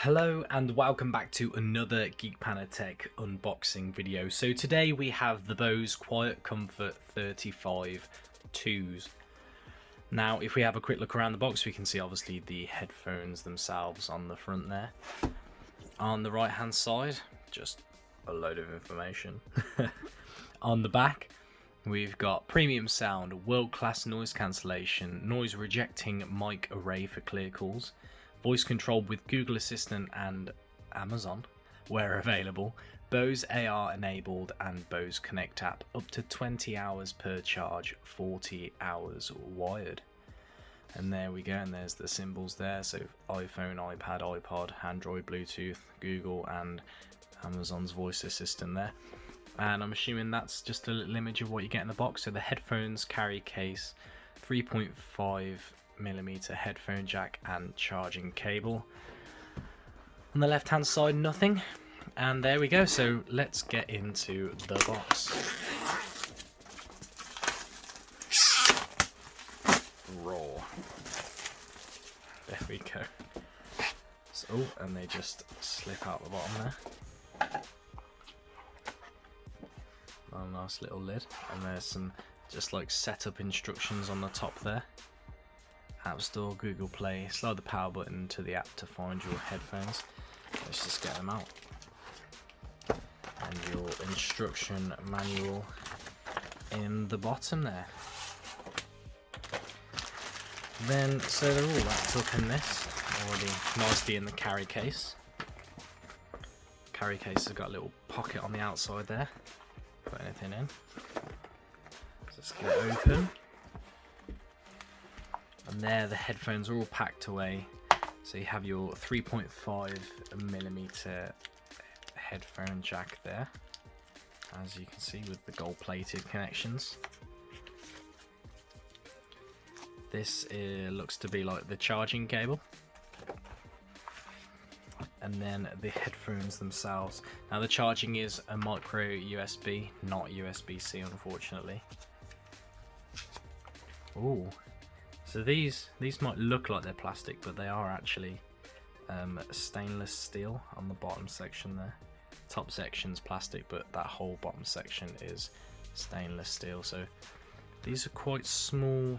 Hello and welcome back to another Geek Panda Tech unboxing video. So today we have the Bose Quiet Comfort 35 2s. Now if we have a quick look around the box, we can see obviously the headphones themselves on the front there. On the right hand side, just a load of information. On the back, we've got premium sound, world-class noise cancellation, noise rejecting mic array for clear calls, voice controlled with Google Assistant and Amazon where available, Bose AR enabled and Bose Connect app, up to 20 hours per charge, 40 hours wired. And there we go, and there's the symbols there, so iPhone, iPad, iPod, Android, Bluetooth, Google and Amazon's voice assistant there. And I'm assuming that's just a little image of what you get in the box. So the headphones carry case, 3.5mm headphone jack and charging cable. On the left hand side, nothing. And there we go, so let's get into the box. Raw. There we go. So, and they just slip out the bottom there. A nice little lid, and there's some just like setup instructions on the top there. App Store, Google Play, slide the power button to the app to find your headphones. Let's just get them out. And your instruction manual in the bottom there. Then, so they're all wrapped up in this, already nicely in the carry case. Carry case has got a little pocket on the outside there. Put anything in. Just get it open. And there the headphones are all packed away. So you have your 3.5mm headphone jack there, as you can see, with the gold plated connections. This looks to be like the charging cable. And then the headphones themselves. Now the charging is a micro USB, not USB-C unfortunately. Ooh, so these might look like they're plastic, but they are actually stainless steel on the bottom section there. Top section's plastic, but that whole bottom section is stainless steel. So these are quite small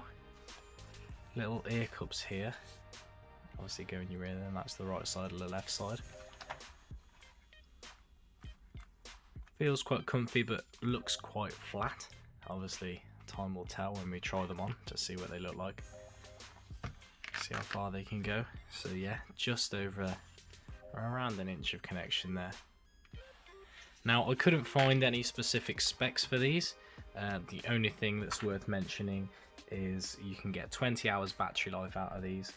little ear cups here. Obviously go in your ear, then that's the right side or the left side. Feels quite comfy but looks quite flat. Obviously time will tell when we try them on to see what they look like. See how far they can go. So yeah, just over around an inch of connection there. Now I couldn't find any specific specs for these. The only thing that's worth mentioning is you can get 20 hours battery life out of these.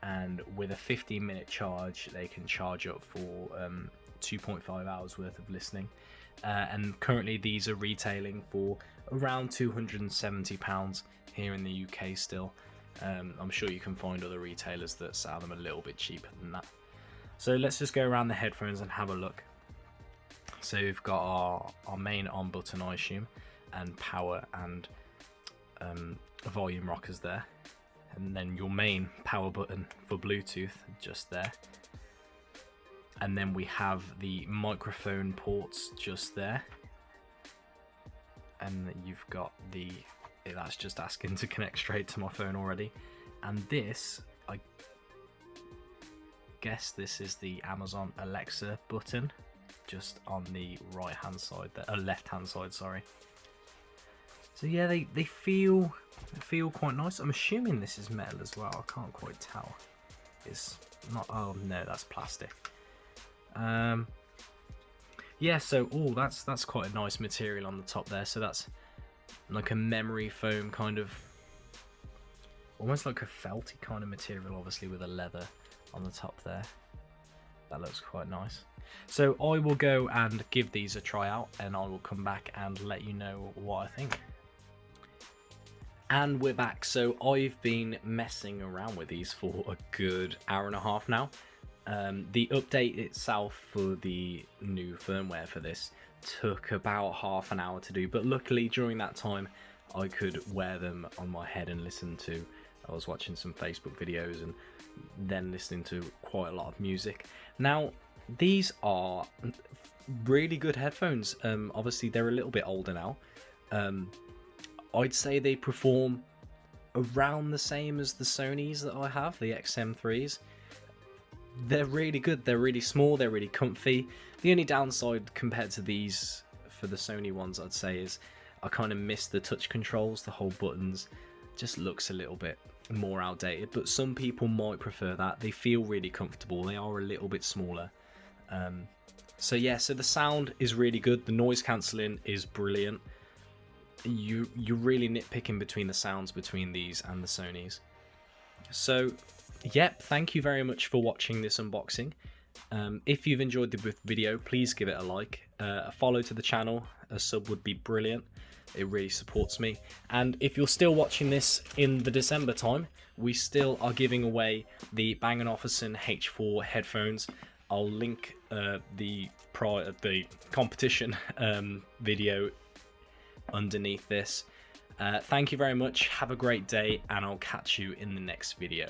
And with a 15-minute charge, they can charge up for 2.5 hours worth of listening. And currently these are retailing for around £270 here in the UK still. I'm sure you can find other retailers that sell them a little bit cheaper than that. So let's just go around the headphones and have a look. So we've got our main on button, I assume, and power and volume rockers there. And then your main power button for Bluetooth just there. And then we have the microphone ports just there. And you've got that's just asking to connect straight to my phone already. And this, I guess this is the Amazon Alexa button, just on the right hand side there, left hand side, sorry. So yeah, they feel quite nice. I'm assuming this is metal as well. I can't quite tell. It's not. Oh no, that's plastic. Yeah. So that's quite a nice material on the top there. So that's like a memory foam kind of, almost like a felty kind of material, obviously with a leather on the top there. That looks quite nice. So I will go and give these a try out, and I will come back and let you know what I think. And we're back. So I've been messing around with these for a good hour and a half now. The update itself for the new firmware for this took about half an hour to do, but luckily during that time I could wear them on my head and listen to I was watching some Facebook videos and then listening to quite a lot of music. Now, these are really good headphones. Obviously, they're a little bit older now. I'd say they perform around the same as the Sonys that I have, the XM3s. They're really good. They're really small. They're really comfy. The only downside compared to these for the Sony ones, I'd say, is I kind of miss the touch controls. The whole buttons just looks a little bit more outdated, but some people might prefer that. They feel really comfortable. They are a little bit smaller. So yeah, so the sound is really good. The noise cancelling is brilliant. You're really nitpicking between the sounds between these and the Sonys. So yep, thank you very much for watching this unboxing. If you've enjoyed the video, please give it a like, a follow to the channel, a sub would be brilliant. It really supports me. And if you're still watching this in the December time, we still are giving away the Bang & Olufsen H4 headphones. I'll link the competition video underneath this. Thank you very much. Have a great day, and I'll catch you in the next video.